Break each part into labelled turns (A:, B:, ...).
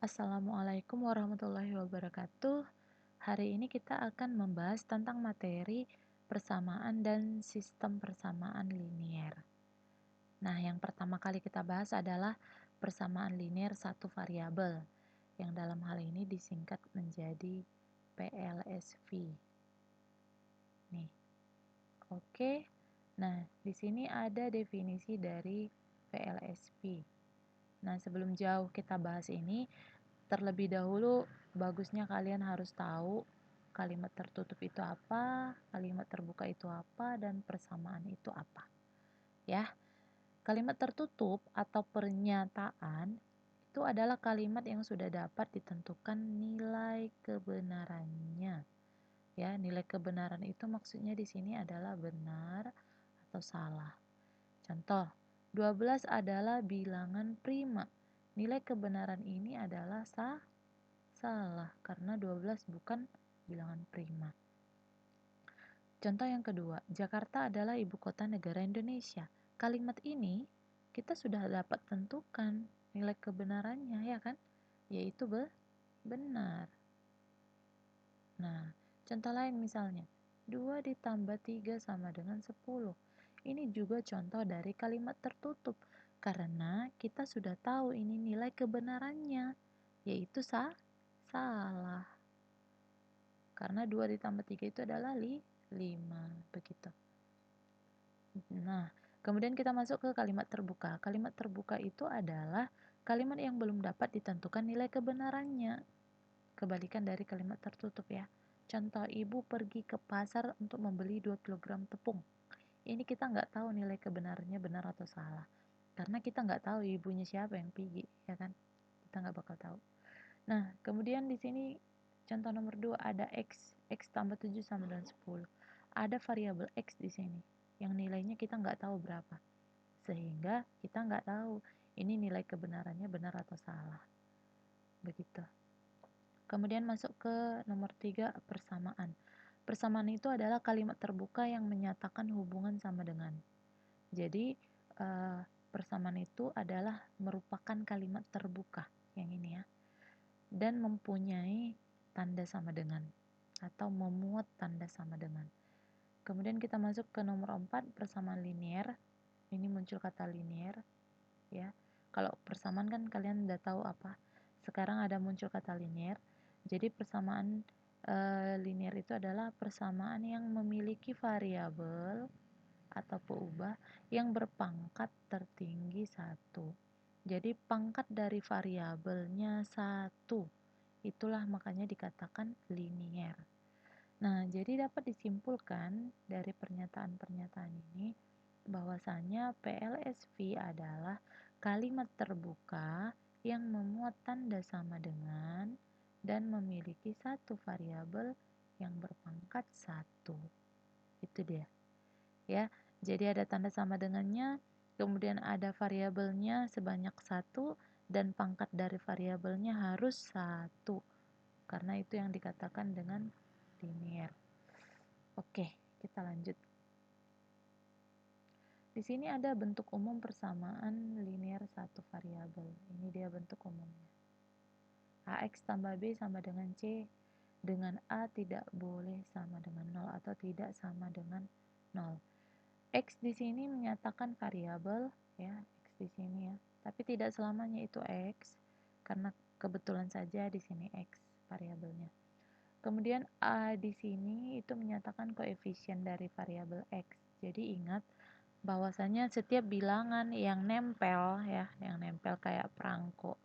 A: Assalamualaikum warahmatullahi wabarakatuh. Hari ini kita akan membahas tentang materi persamaan dan sistem persamaan linier. Nah, yang pertama kali kita bahas adalah persamaan linier satu variabel, yang dalam hal ini disingkat menjadi PLSV. Nih, oke. Nah, di sini ada definisi dari PLSV. Nah, sebelum jauh kita bahas ini, terlebih dahulu bagusnya kalian harus tahu kalimat tertutup itu apa, kalimat terbuka itu apa, dan persamaan itu apa. Ya, kalimat tertutup atau pernyataan itu adalah kalimat yang sudah dapat ditentukan nilai kebenarannya. Ya, nilai kebenaran itu maksudnya di sini adalah benar atau salah. Contoh, 12 adalah bilangan prima. Nilai kebenaran ini adalah salah karena 12 bukan bilangan prima. Contoh yang kedua, Jakarta adalah ibu kota negara Indonesia. Kalimat ini kita sudah dapat tentukan nilai kebenarannya, ya kan? Yaitu benar. Nah, contoh lain misalnya, 2 ditambah 3 sama dengan 10. Ini juga contoh dari kalimat tertutup karena kita sudah tahu ini nilai kebenarannya, yaitu salah. Karena 2 ditambah 3 itu adalah 5, begitu. Nah, kemudian kita masuk ke kalimat terbuka. Kalimat terbuka itu adalah kalimat yang belum dapat ditentukan nilai kebenarannya. Kebalikan dari kalimat tertutup ya. Contoh, ibu pergi ke pasar untuk membeli 2 kg tepung. Ini kita nggak tahu nilai kebenarannya benar atau salah. Karena kita nggak tahu ibunya siapa yang pergi, ya kan? Kita nggak bakal tahu. Nah, kemudian di sini contoh nomor 2 ada x tambah 7 sama dengan 10. Ada variabel x di sini yang nilainya kita nggak tahu berapa. Sehingga kita nggak tahu ini nilai kebenarannya benar atau salah. Begitu. Kemudian masuk ke nomor 3, persamaan. Persamaan itu adalah kalimat terbuka yang menyatakan hubungan sama dengan. Jadi, persamaan itu adalah merupakan kalimat terbuka yang ini ya. Dan mempunyai tanda sama dengan atau memuat tanda sama dengan. Kemudian kita masuk ke nomor 4, persamaan linier. Ini muncul kata linier ya. Kalau persamaan kan kalian udah tahu apa. Sekarang ada muncul kata linier. Jadi persamaan linier itu adalah persamaan yang memiliki variabel atau peubah yang berpangkat tertinggi 1. Jadi pangkat dari variabelnya 1. Itulah makanya dikatakan linier. Nah, jadi dapat disimpulkan dari pernyataan-pernyataan ini bahwasanya PLSV adalah kalimat terbuka yang memuat tanda sama dengan dan memiliki satu variabel yang berpangkat 1. Itu dia. Ya, jadi ada tanda sama dengannya, kemudian ada variabelnya sebanyak 1 dan pangkat dari variabelnya harus 1. Karena itu yang dikatakan dengan linier. Oke, kita lanjut. Di sini ada bentuk umum persamaan linier satu variabel. Ini dia bentuk umumnya. AX tambah B sama dengan C dengan A tidak boleh sama dengan 0 atau tidak sama dengan 0. X di sini menyatakan variabel ya, X di sini ya. Tapi tidak selamanya itu X karena kebetulan saja di sini X variabelnya. Kemudian A di sini itu menyatakan koefisien dari variabel X. Jadi ingat bahwasanya setiap bilangan yang nempel ya, yang nempel kayak perangko,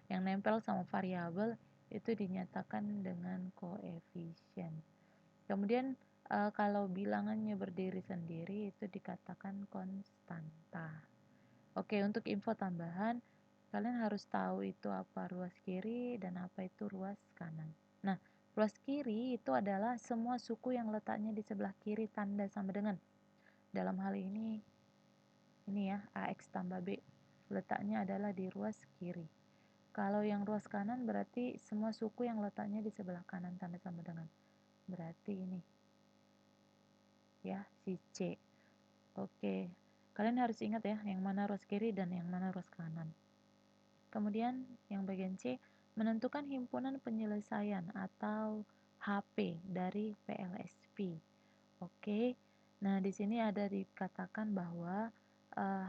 A: yang nempel sama variabel itu dinyatakan dengan koefisien. Kemudian kalau bilangannya berdiri sendiri itu dikatakan konstanta. Oke, untuk info tambahan, kalian harus tahu itu apa ruas kiri dan apa itu ruas kanan. Nah, ruas kiri itu adalah semua suku yang letaknya di sebelah kiri tanda sama dengan. Dalam hal ini ya, AX tambah B. Letaknya adalah di ruas kiri. Kalau yang ruas kanan berarti semua suku yang letaknya di sebelah kanan tanda sama dengan. Berarti ini. Ya, si C. Oke. Kalian harus ingat ya, yang mana ruas kiri dan yang mana ruas kanan. Kemudian yang bagian C, menentukan himpunan penyelesaian atau HP dari PLSP. Oke. Nah, di sini ada dikatakan bahwa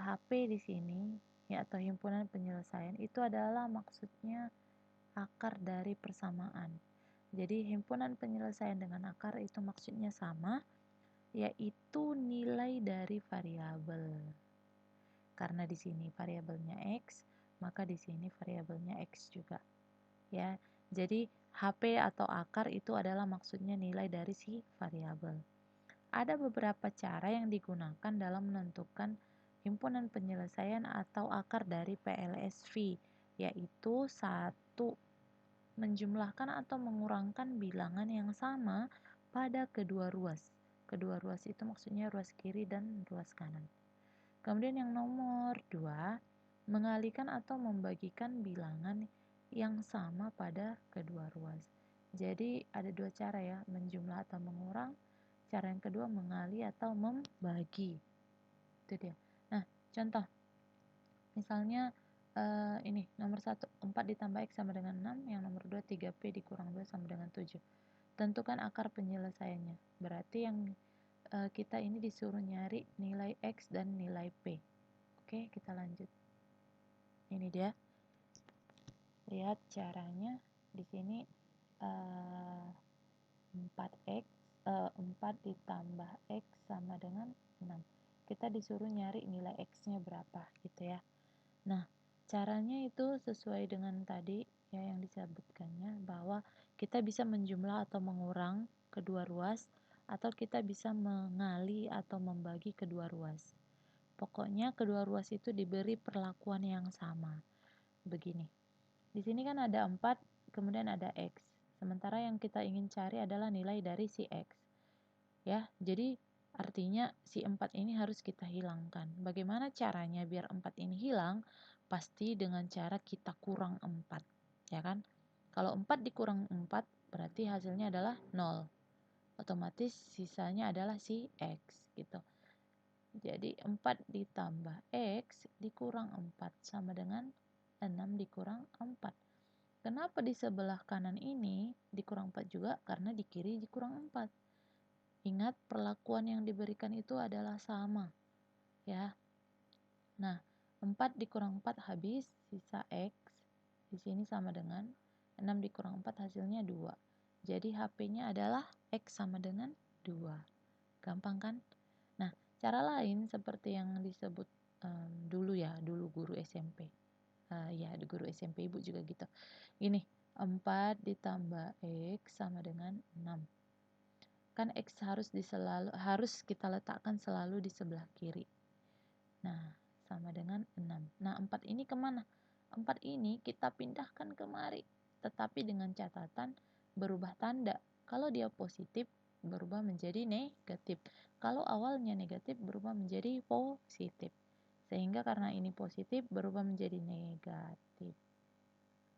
A: HP di sini ya atau himpunan penyelesaian itu adalah maksudnya akar dari persamaan. Jadi himpunan penyelesaian dengan akar itu maksudnya sama, yaitu nilai dari variabel. Karena di sini variabelnya X, maka di sini variabelnya X juga. Ya. Jadi HP atau akar itu adalah maksudnya nilai dari si variabel. Ada beberapa cara yang digunakan dalam menentukan himpunan penyelesaian atau akar dari PLSV, yaitu satu, menjumlahkan atau mengurangkan bilangan yang sama pada kedua ruas. Kedua ruas itu maksudnya ruas kiri dan ruas kanan. Kemudian yang nomor 2, mengalihkan atau membagikan bilangan yang sama pada kedua ruas. Jadi ada dua cara ya, menjumlah atau mengurang. Cara yang kedua mengalih atau membagi. Itu dia. Nah, contoh. Misalnya ini nomor 1, 4 ditambah X sama dengan 6, yang nomor 2, 3P dikurang 2 sama dengan 7. Tentukan akar penyelesaiannya. Berarti yang kita ini disuruh nyari nilai X dan nilai P. Oke, kita lanjut. Ini dia. Lihat caranya. Di sini 4 ditambah X sama dengan 6. Kita disuruh nyari nilai X-nya berapa gitu ya. Nah, caranya itu sesuai dengan tadi ya yang disebutkannya, bahwa kita bisa menjumlah atau mengurang kedua ruas, atau kita bisa mengalih atau membagi kedua ruas. Pokoknya kedua ruas itu diberi perlakuan yang sama. Begini. Di sini kan ada 4, kemudian ada X. Sementara yang kita ingin cari adalah nilai dari si X. Ya, jadi artinya si 4 ini harus kita hilangkan. Bagaimana caranya biar 4 ini hilang? Pasti dengan cara kita kurang 4, ya kan? Kalau 4 dikurang 4 berarti hasilnya adalah 0. Otomatis sisanya adalah si X gitu. Jadi 4 ditambah X dikurang 4 sama dengan 6 dikurang 4. Kenapa di sebelah kanan ini dikurang 4 juga? Karena di kiri dikurang 4. Ingat, perlakuan yang diberikan itu adalah sama, ya. Nah, 4 dikurang 4 habis, sisa X. Di sini sama dengan 6 dikurang 4 hasilnya 2. Jadi HP-nya adalah X sama dengan 2. Gampang kan? Nah, cara lain seperti yang disebut dulu ya, dulu guru SMP. Ya, guru SMP Ibu juga gitu. Ini, 4 ditambah X sama dengan 6. Kan X harus kita letakkan selalu di sebelah kiri. Nah, sama dengan 6. Nah, 4 ini kemana? 4 ini kita pindahkan kemari, tetapi dengan catatan berubah tanda. Kalau dia positif, berubah menjadi negatif. Kalau awalnya negatif, berubah menjadi positif. Sehingga karena ini positif, berubah menjadi negatif.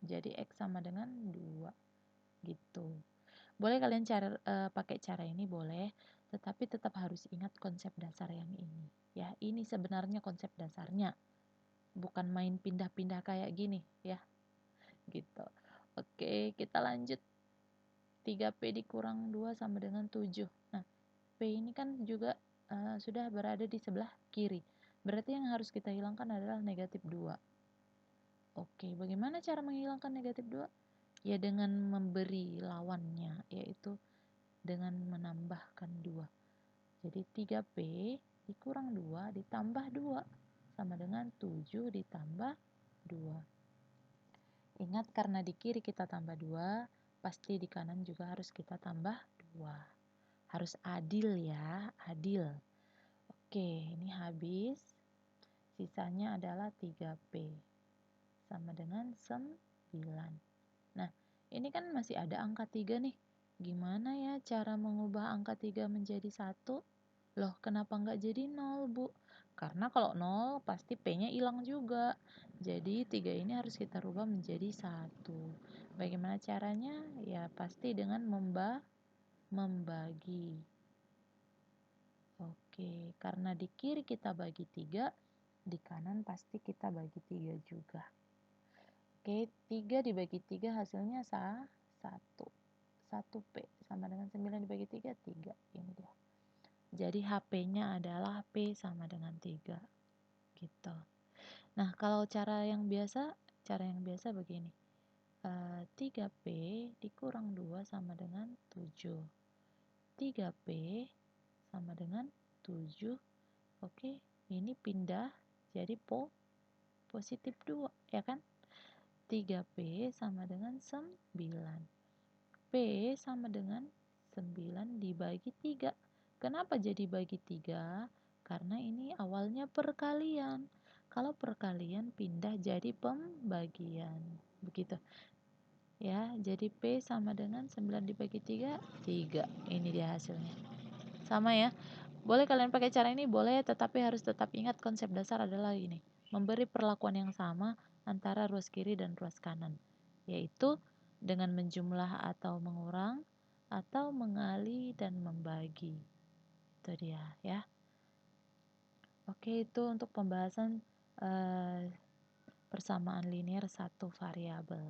A: Jadi X sama dengan 2. Gitu. Boleh kalian pakai cara ini, boleh, tetapi tetap harus ingat konsep dasar yang ini. Ya, ini sebenarnya konsep dasarnya. Bukan main pindah-pindah kayak gini, ya. Gitu. Oke, kita lanjut. 3P dikurang 2 sama dengan 7. Nah, P ini kan juga sudah berada di sebelah kiri. Berarti yang harus kita hilangkan adalah negatif 2. Oke, bagaimana cara menghilangkan negatif 2? Ya dengan memberi lawannya, yaitu dengan menambahkan 2. Jadi 3P dikurang 2 ditambah 2 sama dengan 7 ditambah 2. Ingat, karena di kiri kita tambah 2, pasti di kanan juga harus kita tambah 2. Harus adil ya, adil. Oke, ini habis. Sisanya adalah 3P sama dengan 9. Nah, ini kan masih ada angka 3 nih. Gimana ya cara mengubah angka 3 menjadi 1? Loh, kenapa nggak jadi 0, Bu? Karena kalau 0 pasti P-nya hilang juga. Jadi 3 ini harus kita rubah menjadi 1. Bagaimana caranya? Ya pasti dengan membagi. Oke, karena di kiri kita bagi 3, di kanan pasti kita bagi 3 juga. Oke, 3 dibagi 3 hasilnya 1. 1P sama dengan 9 dibagi 3, 3. Ini dia. Jadi HP-nya adalah P sama dengan 3. Gitu. Nah, kalau cara yang biasa begini. 3P dikurang 2 sama dengan 7. 3P sama dengan 7. Oke, ini pindah jadi positif 2, ya kan? 3P sama dengan 9. P sama dengan 9 dibagi 3. Kenapa jadi bagi 3? Karena ini awalnya perkalian. Kalau perkalian pindah jadi pembagian. Begitu. Ya, jadi P sama dengan 9 dibagi 3, 3. Ini dia hasilnya. Sama ya. Boleh kalian pakai cara ini, boleh, tetapi harus tetap ingat konsep dasar adalah ini. Memberi perlakuan yang sama antara ruas kiri dan ruas kanan, yaitu dengan menjumlah atau mengurang, atau mengali dan membagi. Itu dia ya. Oke, itu untuk pembahasan persamaan linear satu variabel.